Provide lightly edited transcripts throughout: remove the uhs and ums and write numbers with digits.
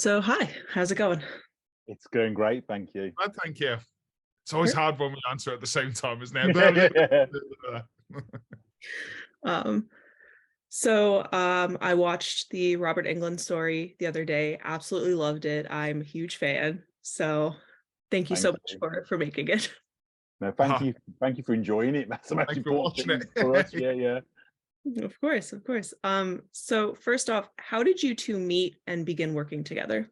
So, hi, how's it going? It's going great, thank you. Thank you. It's always Sure. hard when we answer at the same time, isn't Yeah. it? Um, I watched the Robert Englund story the other day. Absolutely loved it. I'm a huge fan. So, thank you so Thank much you. for making it. No, Ah, thank you for enjoying it. That's the most thanks for important watching thing for us. it. Yeah, yeah. Of course, of course. So first off, how did you two meet and begin working together?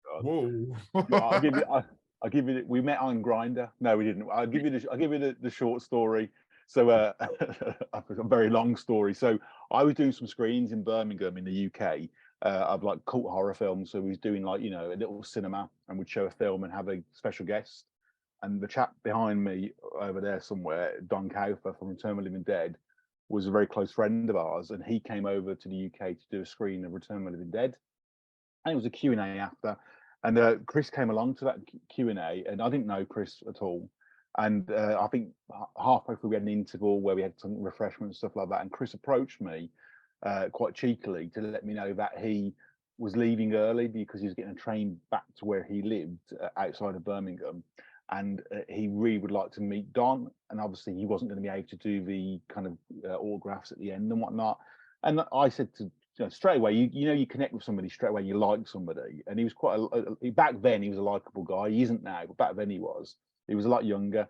God. Whoa. Yeah, I'll give you we met on Grinder. No, we didn't. I'll give you the short story. So a very long story. So I was doing some screens in Birmingham in the UK of like cult horror films. So we was doing like, a little cinema and we'd show a film and have a special guest. And the chap behind me over there somewhere, Don Cowper from Return of the Living Dead, was a very close friend of ours, and he came over to the UK to do a screen of Return of the Living Dead, and it was a Q&A after, and Chris came along to that Q&A, and I didn't know Chris at all, and I think halfway through we had an interval where we had some refreshments and stuff like that, and Chris approached me quite cheekily to let me know that he was leaving early because he was getting a train back to where he lived outside of Birmingham, and he really would like to meet Don, and obviously he wasn't going to be able to do the kind of autographs at the end and whatnot. And I said to straight away, you connect with somebody straight away, you like somebody, and he was quite back then he was a likable guy. He isn't now, but back then he was. He was a lot younger,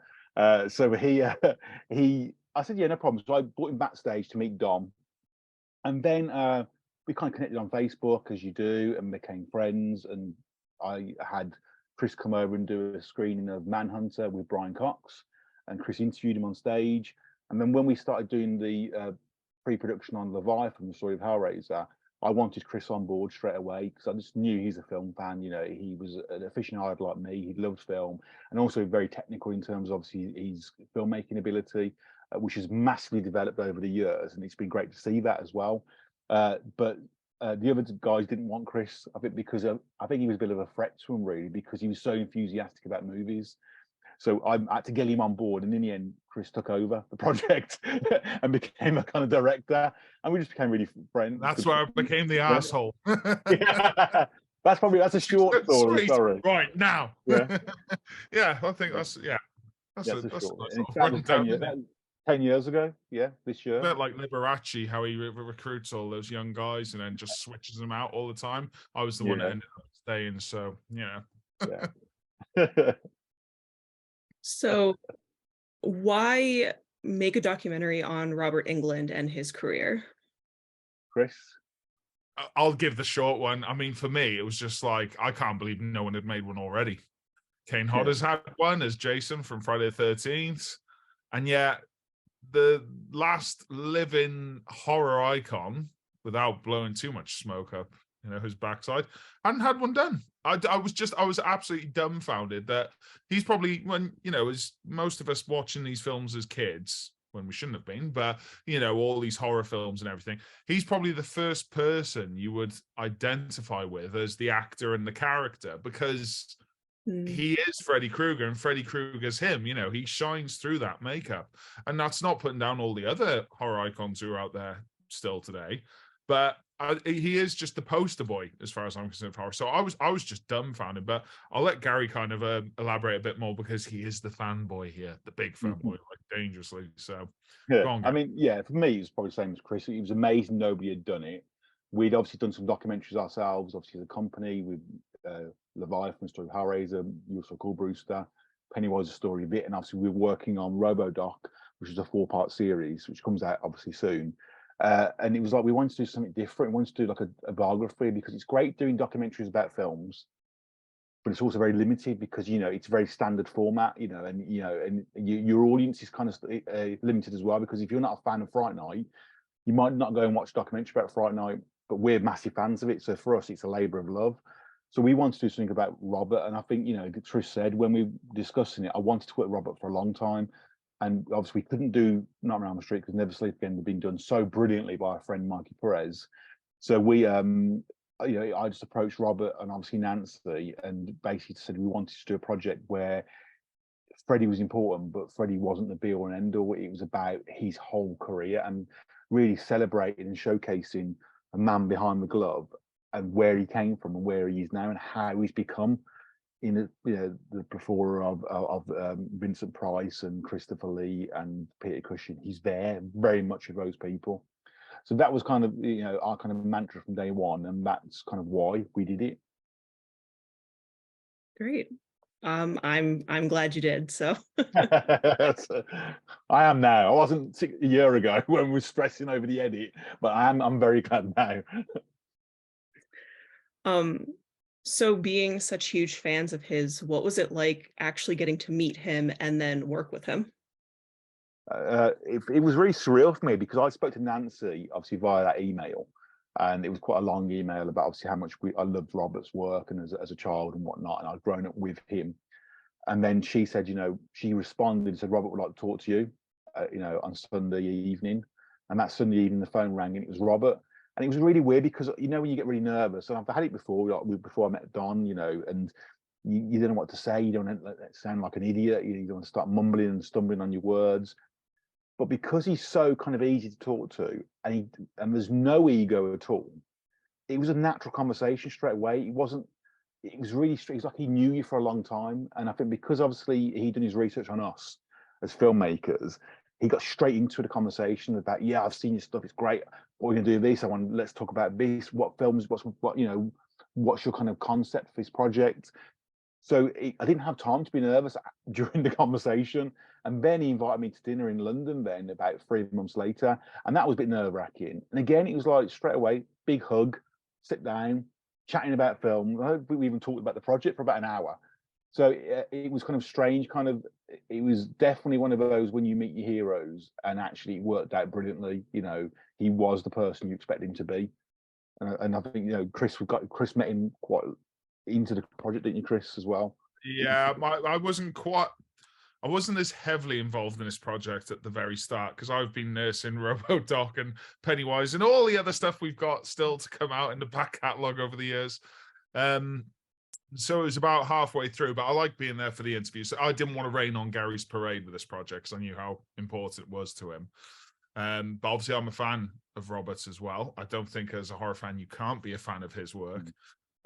so he. I said, yeah, no problem. So I brought him backstage to meet Dom, and then we kind of connected on Facebook as you do, and became friends. And I had Chris come over and do a screening of Manhunter with Brian Cox, and Chris interviewed him on stage. And then when we started doing the pre-production on Leviathan, the story of Hellraiser, I wanted Chris on board straight away because I just knew he's a film fan. He was an aficionado like me. He loved film, and also very technical in terms of obviously his filmmaking ability, which has massively developed over the years, and it's been great to see that as well. But the other guys didn't want Chris, I think, because I think he was a bit of a threat to him, really, because he was so enthusiastic about movies. So I had to get him on board, and in the end, Chris took over the project and became a kind of director, and we just became really friends. That's where I became the Yeah. asshole. Yeah. That's a short story. Sweet. Sorry. Right now. Yeah. Yeah, I think Yeah. that's that's That's a a that's a short. nice And little that was rundown, isn't it? 10 years ago. Yeah, this A year. bit like Liberace, how he recruits all those young guys and then just switches them out all the time. I was the one that Yeah. ended up staying, so yeah. Yeah. So, why make a documentary on Robert Englund and his career? Chris. I'll give the short one. I mean, for me, it was just like I can't believe no one had made one already. Kane Yeah. Hodder's had one as Jason from Friday the 13th, and yet the last living horror icon, without blowing too much smoke up, his backside, hadn't had one done. I was absolutely dumbfounded that he's probably, when, as most of us watching these films as kids, when we shouldn't have been, but all these horror films and everything, he's probably the first person you would identify with as the actor and the character, because he is Freddy Krueger and Freddy Krueger's him. He shines through that makeup, and that's not putting down all the other horror icons who are out there still today, but he is just the poster boy as far as I'm concerned for horror. So I was just dumbfounded, but I'll let Gary kind of elaborate a bit more, because he is the fanboy here, the big fanboy, like dangerously. So Yeah, go on, I Gary. mean, yeah, for me, it's probably the same as Chris. It was amazing nobody had done it. We'd obviously done some documentaries ourselves, obviously as a company, with Leviathan, story of Hellraiser, You Also Call Brewster, Pennywise, a story of it, and obviously we're working on RoboDoc, which is a 4-part series, which comes out obviously soon. And it was like we wanted to do something different. We wanted to do like a biography, because it's great doing documentaries about films, but it's also very limited because it's a very standard format, and your audience is kind of limited as well, because if you're not a fan of Fright Night, you might not go and watch a documentary about Fright Night, but we're massive fans of it. So for us, it's a labour of love. So we wanted to do something about Robert, and I think Trish said when we were discussing it, I wanted to work with Robert for a long time, and obviously we couldn't do Nightmare on Elm Street because Never Sleep Again had been done so brilliantly by our friend Mikey Perez. So we I just approached Robert and obviously Nancy, and basically said we wanted to do a project where Freddie was important, but Freddie wasn't the be all and end all. It was about his whole career and really celebrating and showcasing a man behind the glove. and where he came from and where he is now and how he's become in the plethora of Vincent Price and Christopher Lee and Peter Cushing. He's there very much with those people. So that was kind of our kind of mantra from day one, and that's kind of why we did it. Great. I'm glad you did. So I am now. I wasn't a year ago when we were stressing over the edit, but I'm very glad now. So being such huge fans of his, what was it like actually getting to meet him and then work with him? It was really surreal for me because I spoke to Nancy obviously via that email, and it was quite a long email about obviously how much I loved Robert's work and as a child and whatnot, and I'd grown up with him. And then she said, she responded and said, Robert would like to talk to you, on Sunday evening. And that Sunday evening, the phone rang and it was Robert. And it was really weird because, when you get really nervous, and I've had it before, before I met Don, and you don't know what to say. You don't want to sound like an idiot. You don't want to start mumbling and stumbling on your words. But because he's so kind of easy to talk to, and there's no ego at all, it was a natural conversation straight away. It was really straight. It's like he knew you for a long time. And I think because obviously he'd done his research on us as filmmakers, he got straight into the conversation about, yeah, I've seen your stuff. It's great. What are we gonna do this? Let's talk about this. What films, what's your kind of concept for this project? So I didn't have time to be nervous during the conversation. And then he invited me to dinner in London then about 3 months later. And that was a bit nerve wracking. And again, it was like straight away, big hug, sit down, chatting about film. We even talked about the project for about an hour. So it was kind of strange, it was definitely one of those when you meet your heroes, and actually it worked out brilliantly. He was the person you expect him to be. And I think, Chris met him quite into the project, didn't you, Chris, as well? Yeah, I wasn't as heavily involved in this project at the very start because I've been nursing RoboDoc and Pennywise and all the other stuff we've got still to come out in the back catalogue over the years. So it was about halfway through, but I like being there for the interviews. So I didn't want to rain on Gary's parade with this project because I knew how important it was to him. But obviously I'm a fan of Robert's as well. I don't think as a horror fan you can't be a fan of his work.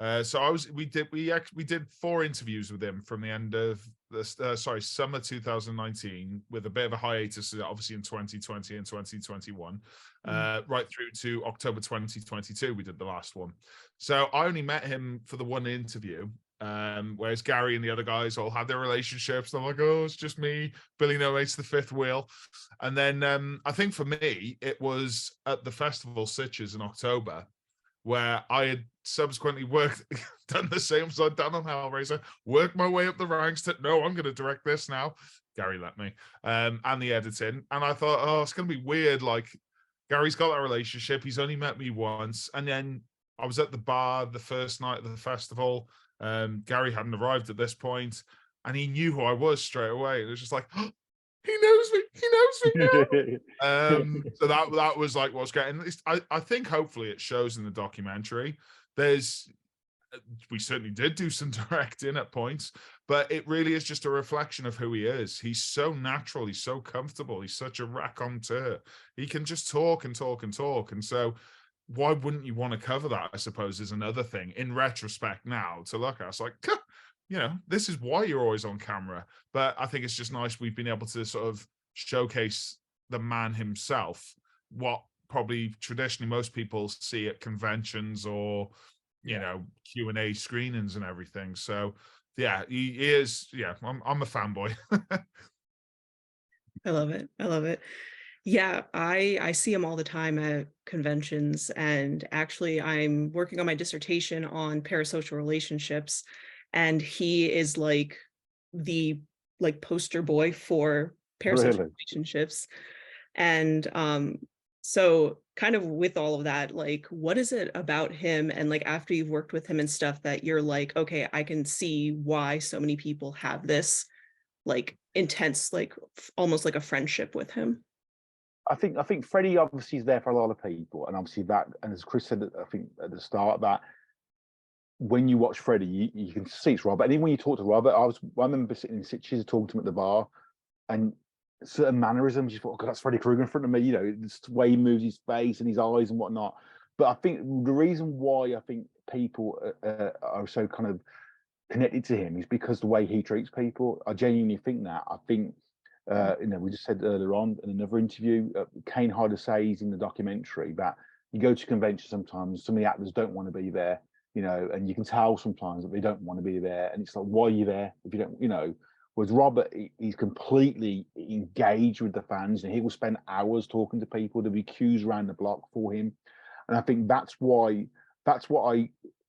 We did 4 interviews with him from the end of summer 2019, with a bit of a hiatus obviously in 2020 and 2021, right through to October 2022 we did the last one. So I only met him for the one interview, whereas Gary and the other guys all had their relationships. And I'm like, oh, it's just me. Billy nominates the 5th wheel. And then I think for me it was at the festival Sitges in October, where I had subsequently done the same as I'd done on Hellraiser, worked my way up the ranks to, no, I'm going to direct this now. Gary let me, and the editing. And I thought, oh, it's going to be weird. Like, Gary's got that relationship. He's only met me once. And then I was at the bar the first night of the festival. Gary hadn't arrived at this point, and he knew who I was straight away. It was just like, oh, he knows me. He knows me now. So that was like what's getting. I think hopefully it shows in the documentary. We certainly did do some directing at points, but it really is just a reflection of who he is. He's so natural. He's so comfortable. He's such a raconteur. He can just talk and talk and talk. And so why wouldn't you want to cover that, I suppose, is another thing in retrospect now to look at. It's like, this is why you're always on camera. But I think it's just nice we've been able to sort of showcase the man himself, what probably traditionally most people see at conventions or Q&A screenings and everything. So yeah, he is. Yeah, I'm a fanboy. I love it. Yeah, I see him all the time at conventions, and actually I'm working on my dissertation on parasocial relationships, and he is like the poster boy for parasocial relationships. And so kind of with all of that, like, what is it about him, and like after you've worked with him and stuff, that you're like, okay, I can see why so many people have this like intense, like almost like a friendship with him? I think Freddie obviously is there for a lot of people, and obviously that, and as Chris said, I think at the start, that when you watch Freddie, you can see it's Robert. And even when you talk to Robert, I remember sitting in Sitges talking to him at the bar, and certain mannerisms, you thought, oh God, that's Freddy Krueger in front of me. The way he moves his face and his eyes and whatnot. But I think the reason why I think people are so kind of connected to him is because the way he treats people. I genuinely think that. I think, we just said earlier on in another interview, Kane Hodder says in the documentary that you go to conventions sometimes, some of the actors don't want to be there, and you can tell sometimes that they don't want to be there. And it's like, why are you there if you don't, Whereas Robert, he's completely engaged with the fans, and he will spend hours talking to people. There'll be queues around the block for him. And I think that's what I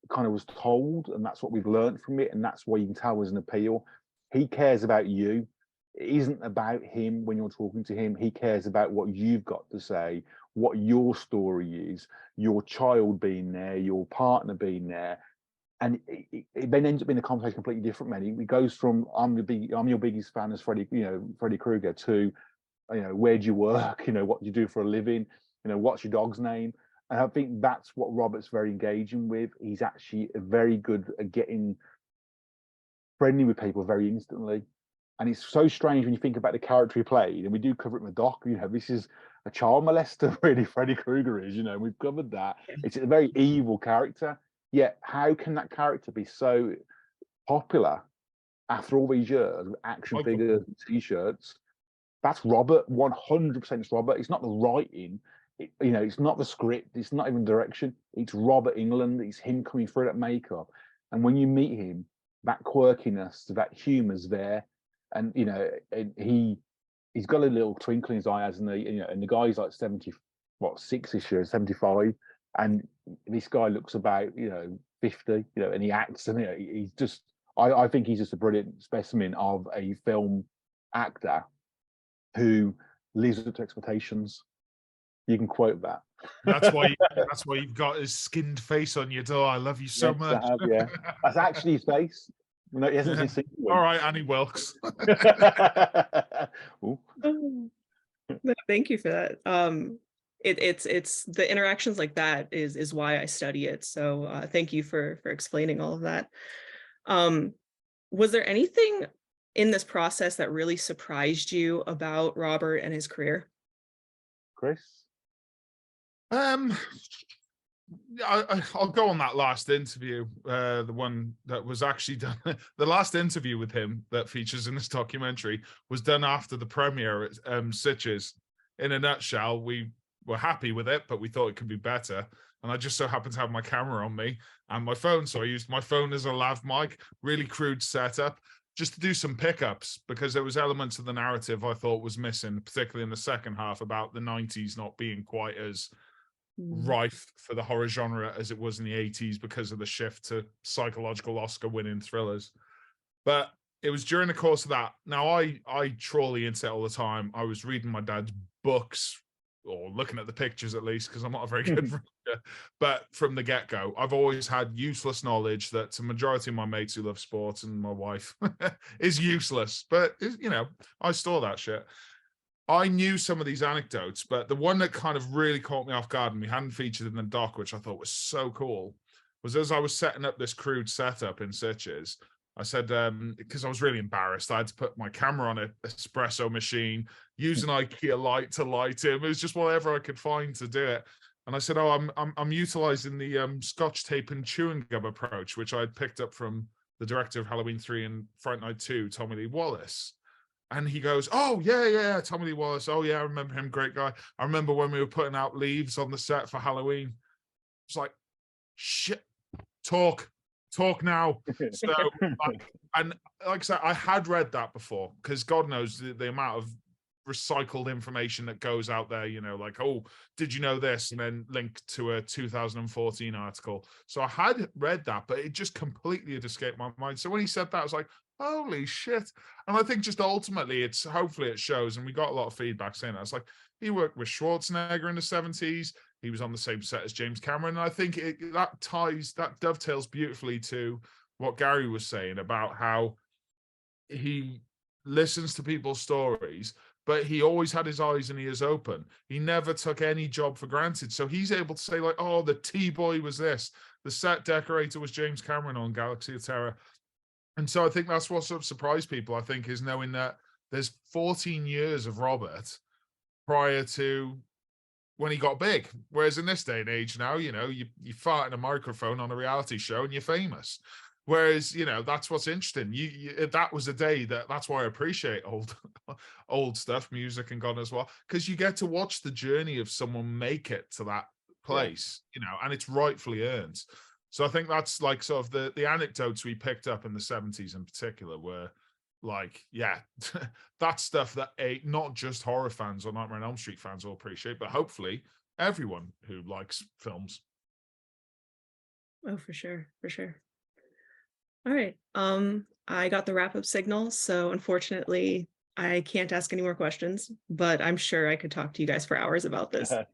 kind of was told, and that's what we've learned from it, and that's why you can tell there's an appeal. He cares about you. It isn't about him when you're talking to him. He cares about what you've got to say, what your story is, your child being there, your partner being there. And it then ends up being a conversation completely different, man. It goes from I'm your biggest fan as Freddy Krueger to, where do you work? What do you do for a living? What's your dog's name? And I think that's what Robert's very engaging with. He's actually very good at getting friendly with people very instantly. And it's so strange when you think about the character he played, and we do cover it in the doc. This is a child molester, really. Freddy Krueger is, we've covered that. It's a very evil character. Yet, how can that character be so popular after all these years with action figures and T-shirts? That's Robert. 100% it's Robert. It's not the writing. It's not the script. It's not even direction. It's Robert England. It's him coming through that makeup. And when you meet him, that quirkiness, that humor's there. And he's got a little twinkle in his eye, hasn't he? And the guy's like 6-ish years, 75. And this guy looks about 50, and he acts, and he's just I think he's just a brilliant specimen of a film actor who lives up to expectations. You can quote that. That's why you've got his skinned face on your door. I love you so much. Yeah, that's actually his face. No, he hasn't seen. All right, Annie Wilkes. No, thank you for that. It's the interactions like that is why I study it. So thank you for explaining all of that. Was there anything in this process that really surprised you about Robert and his career? Chris? I'll go on that last interview, the one that was actually done. The last interview with him that features in this documentary was done after the premiere at Sitges. In a nutshell, we were happy with it, but we thought it could be better. And I just so happened to have my camera on me and my phone. So I used my phone as a lav mic, really crude setup, just to do some pickups, because there was elements of the narrative I thought was missing, particularly in the second half, about the 90s not being quite as rife for the horror genre as it was in the 80s because of the shift to psychological Oscar-winning thrillers. But it was during the course of that. Now, I trawl the internet all the time. I was reading my dad's books, or looking at the pictures at least, because I'm not a very good reader. But from the get-go, I've always had useless knowledge that to majority of my mates who love sports and my wife is useless. But, I store that shit. I knew some of these anecdotes, but the one that kind of really caught me off guard and we hadn't featured in the doc, which I thought was so cool, was as I was setting up this crude setup in Sitges, I said, because I was really embarrassed, I had to put my camera on an espresso machine, use an IKEA light to light him. It was just whatever I could find to do it. And I said, I'm utilizing the Scotch tape and chewing gum approach, which I'd picked up from the director of Halloween 3 and Fright Night 2, Tommy Lee Wallace. And he goes, oh, yeah, Tommy Lee Wallace. Oh, yeah, I remember him. Great guy. I remember when we were putting out leaves on the set for Halloween. It's like, shit, talk now. So, and like I said, I had read that before, because God knows the amount of recycled information that goes out there, like, oh, did you know this? And then link to a 2014 article. So I had read that, but it just completely had escaped my mind. So when he said that, I was like, holy shit. And I think just ultimately hopefully it shows, and we got a lot of feedback saying that. It's like, he worked with Schwarzenegger in the 70s. He was on the same set as James Cameron. And I think that dovetails beautifully to what Gary was saying about how he listens to people's stories, but he always had his eyes and ears open. He never took any job for granted. So he's able to say, like, oh, the T-boy was this. The set decorator was James Cameron on Galaxy of Terror. And so I think that's what sort of surprised people, I think, is knowing that there's 14 years of Robert prior to when he got big. Whereas in this day and age now, you know, you fart in a microphone on a reality show and you're famous. Whereas, you know, that's what's interesting. That was a day that's why I appreciate old stuff, music and God as well, because you get to watch the journey of someone make it to that place, you know, and it's rightfully earned. So I think that's like sort of the anecdotes we picked up in the 70s in particular were like, yeah, that's stuff that not just horror fans or Nightmare on Elm Street fans will appreciate, but hopefully everyone who likes films. Oh, for sure, for sure. All right. I got the wrap-up signal, so unfortunately, I can't ask any more questions, but I'm sure I could talk to you guys for hours about this. I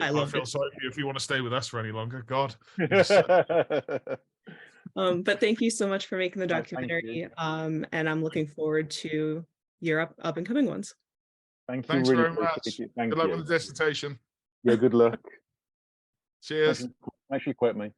I loved feel it. sorry for you if you want to stay with us for any longer. God. But thank you so much for making the No, thank documentary. you. And I'm looking forward to your up and coming ones. Thank you. Thanks Really very much. appreciate it. Thank Good luck you. with the dissertation. Yeah, good luck. Cheers. Make sure you quit me.